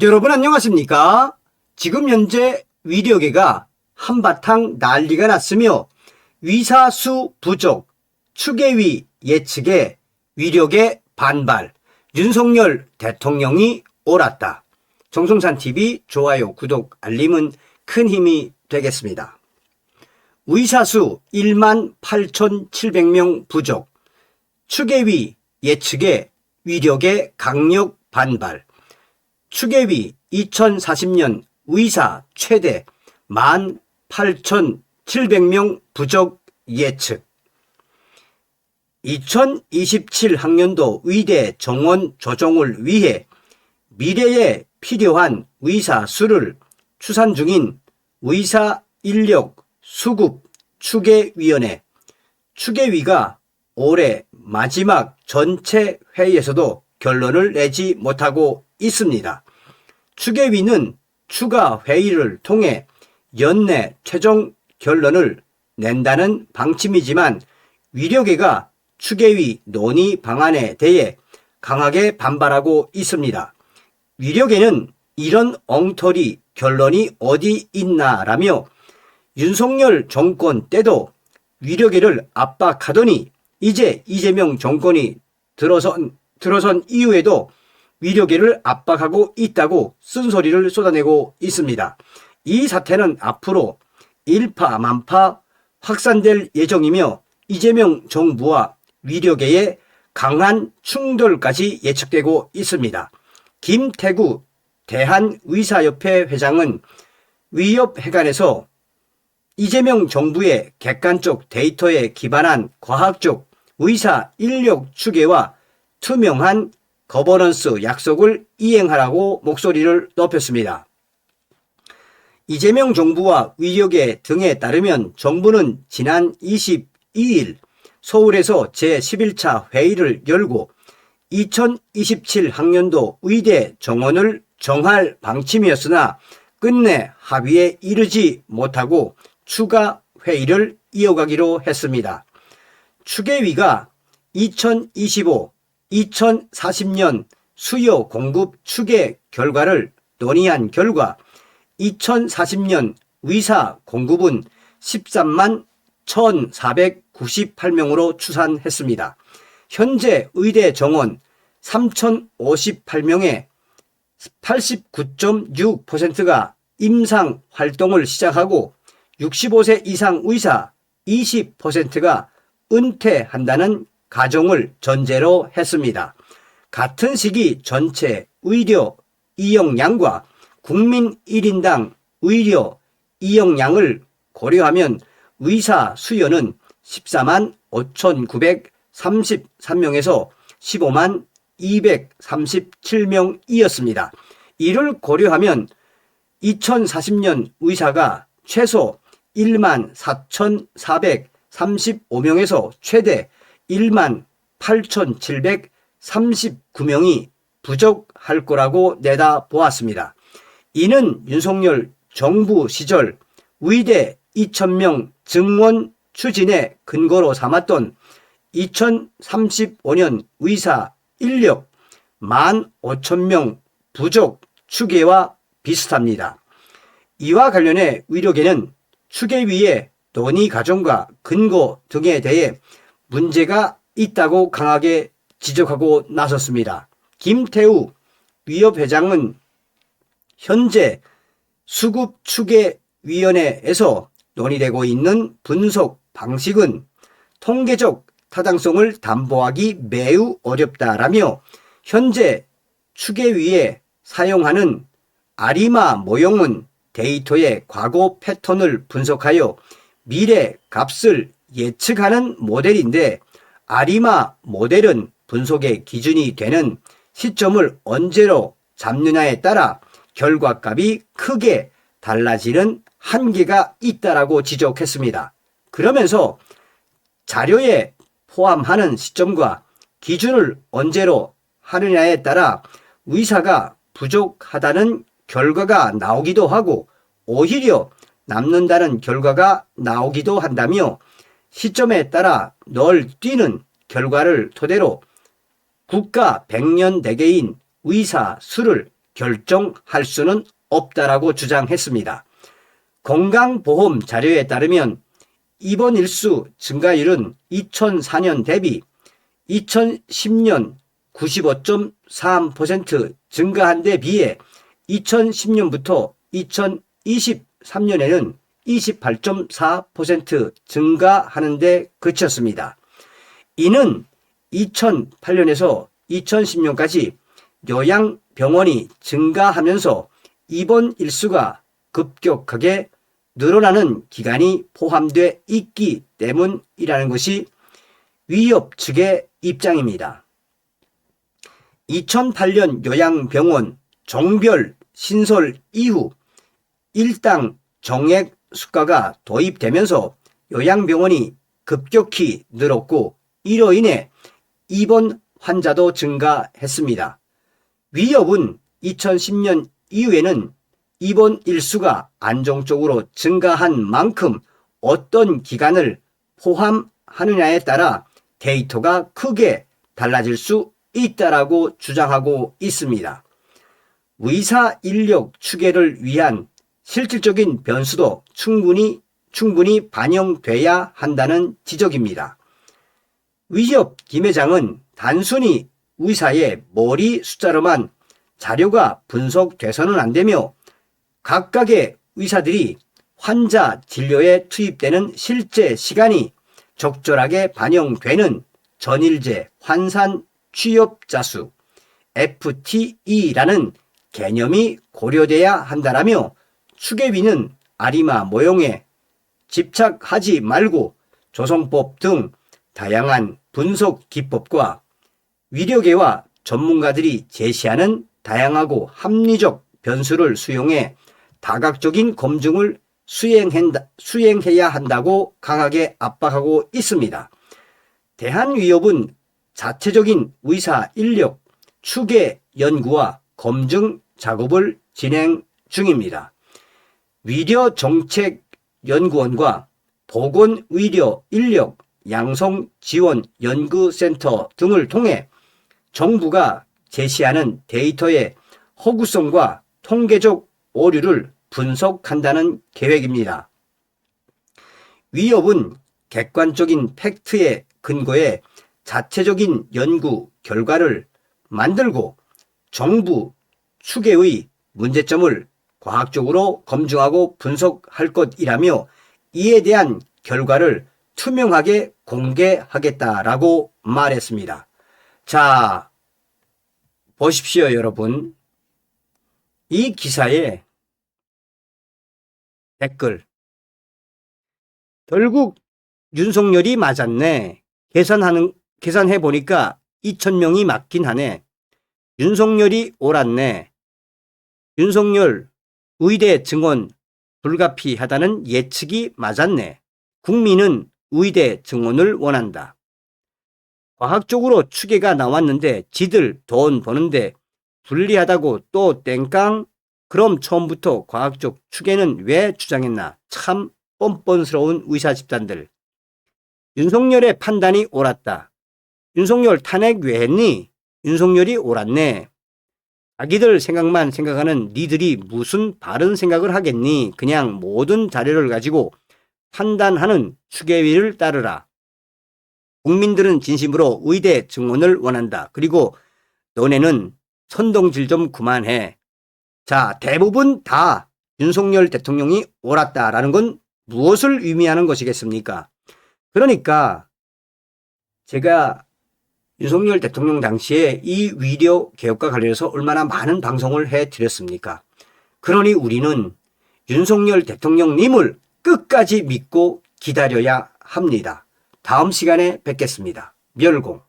여러분 안녕하십니까? 지금 현재 위력계가 한바탕 난리가 났으며 위사수 부족, 추계위 예측에 위력의 반발, 윤석열 대통령이 옳았다. 정성산TV 좋아요, 구독, 알림은 큰 힘이 되겠습니다. 위사수 18,700명 부족, 추계위 예측에 위력의 강력 반발, 추계위 2040년 의사 최대 18,700명 부족 예측. 2027 학년도 의대 정원 조정을 위해 미래에 필요한 의사 수를 추산 중인 의사 인력 수급 추계위원회 추계위가 올해 마지막 전체 회의에서도 결론을 내지 못하고 있습니다. 추계위는 추가 회의를 통해 연내 최종 결론을 낸다는 방침이지만 위력계가 추계위 논의 방안에 대해 강하게 반발하고 있습니다. 위력계는 이런 엉터리 결론이 어디 있나라며 윤석열 정권 때도 위력계를 압박하더니 이제 이재명 정권이 들어선 이후에도 위력계를 압박하고 있다고 쓴소리를 쏟아내고 있습니다. 이 사태는 앞으로 일파만파 확산될 예정이며 이재명 정부와 위력계의 강한 충돌까지 예측되고 있습니다. 김태구 대한의사협회 회장은 위협회관에서 이재명 정부의 객관적 데이터에 기반한 과학적 의사 인력 추계와 투명한 거버넌스 약속을 이행하라고 목소리를 높였습니다. 이재명 정부와 위력계 등에 따르면 정부는 지난 22일 서울에서 제11차 회의를 열고 2027 학년도 의대 정원을 정할 방침이었으나 끝내 합의에 이르지 못하고 추가 회의를 이어가기로 했습니다. 추계위가 2025 2040년 수요 공급 추계 결과를 논의한 결과 2040년 의사 공급은 13만 1,498명으로 추산했습니다. 현재 의대 정원 3,058명의 89.6%가 임상 활동을 시작하고 65세 이상 의사 20%가 은퇴한다는 가정을 전제로 했습니다. 같은 시기 전체 의료 이용량과 국민 1인당 의료 이용량을 고려하면 의사 수요는 14만 5,933명에서 15만 237명이었습니다. 이를 고려하면 2040년 의사가 최소 1만 4,435명에서 최대 1만 8,739명이 부족할 거라고 내다보았습니다. 이는 윤석열 정부 시절 의대 2,000명 증원 추진의 근거로 삼았던 2035년 의사 인력 15,000명 부족 추계와 비슷합니다. 이와 관련해 위력계는 추계위의 논의 과정과 근거 등에 대해 문제가 있다고 강하게 지적하고 나섰습니다. 김태우 위협회장은 현재 수급추계위원회에서 논의되고 있는 분석 방식은 통계적 타당성을 담보하기 매우 어렵다라며 현재 추계위에 사용하는 아리마 모형은 데이터의 과거 패턴을 분석하여 미래 값을 예측하는 모델인데 아리마 모델은 분석의 기준이 되는 시점을 언제로 잡느냐에 따라 결과값이 크게 달라지는 한계가 있다라고 지적했습니다. 그러면서 자료에 포함하는 시점과 기준을 언제로 하느냐에 따라 의사가 부족하다는 결과가 나오기도 하고 오히려 남는다는 결과가 나오기도 한다며 시점에 따라 널 뛰는 결과를 토대로 국가 백년대계인 의사 수를 결정할 수는 없다라고 주장했습니다. 건강보험 자료에 따르면 입원 일수 증가율은 2004년 대비 2010년 95.3% 증가한 데 비해 2010년부터 2023년에는 28.4% 증가하는 데 그쳤습니다. 이는 2008년에서 2010년까지 요양병원이 증가하면서 입원 일수가 급격하게 늘어나는 기간이 포함되어 있기 때문이라는 것이 위협 측의 입장입니다. 2008년 요양병원 종별 신설 이후 일당 정액 수가가 도입되면서 요양병원이 급격히 늘었고 이로 인해 입원 환자도 증가했습니다. 위협은 2010년 이후에는 입원 일수가 안정적으로 증가한 만큼 어떤 기간을 포함하느냐에 따라 데이터가 크게 달라질 수 있다라고 주장하고 있습니다. 의사 인력 추계를 위한 실질적인 변수도 충분히 반영돼야 한다는 지적입니다. 위협 김 회장은 단순히 의사의 머리 숫자로만 자료가 분석돼서는 안 되며 각각의 의사들이 환자 진료에 투입되는 실제 시간이 적절하게 반영되는 전일제 환산 취업자 수 FTE라는 개념이 고려돼야 한다라며 추계위는 아리마 모형에 집착하지 말고 조성법 등 다양한 분석 기법과 위력계와 전문가들이 제시하는 다양하고 합리적 변수를 수용해 다각적인 검증을 수행해야 한다고 강하게 압박하고 있습니다. 대한의협은 자체적인 의사 인력 추계 연구와 검증 작업을 진행 중입니다. 위려정책연구원과 보건의료 인력 양성지원연구센터 등을 통해 정부가 제시하는 데이터의 허구성과 통계적 오류를 분석한다는 계획입니다. 위협은 객관적인 팩트에 근거해 자체적인 연구 결과를 만들고 정부 추계의 문제점을 과학적으로 검증하고 분석할 것이라며 이에 대한 결과를 투명하게 공개하겠다라고 말했습니다. 자, 보십시오, 여러분. 이 기사에 댓글. 결국 윤석열이 맞았네. 계산해보니까 2,000명이 맞긴 하네. 윤석열이 옳았네. 윤석열 의대 증원 불가피하다는 예측이 맞았네. 국민은 의대 증원을 원한다. 과학적으로 추계가 나왔는데 지들 돈 버는데 불리하다고 또 땡깡? 그럼 처음부터 과학적 추계는 왜 주장했나? 참 뻔뻔스러운 의사 집단들. 윤석열의 판단이 옳았다. 윤석열 탄핵 왜 했니? 윤석열이 옳았네. 자기들 생각만 생각하는 니들이 무슨 바른 생각을 하겠니? 그냥 모든 자료를 가지고 판단하는 추계위를 따르라. 국민들은 진심으로 의대 증원을 원한다. 그리고 너네는 선동질 좀 그만해. 자, 대부분 다 윤석열 대통령이 옳았다라는 건 무엇을 의미하는 것이겠습니까? 그러니까 제가 윤석열 대통령 당시에 이 위려 개혁과 관련해서 얼마나 많은 방송을 해드렸습니까? 그러니 우리는 윤석열 대통령님을 끝까지 믿고 기다려야 합니다. 다음 시간에 뵙겠습니다. 멸공.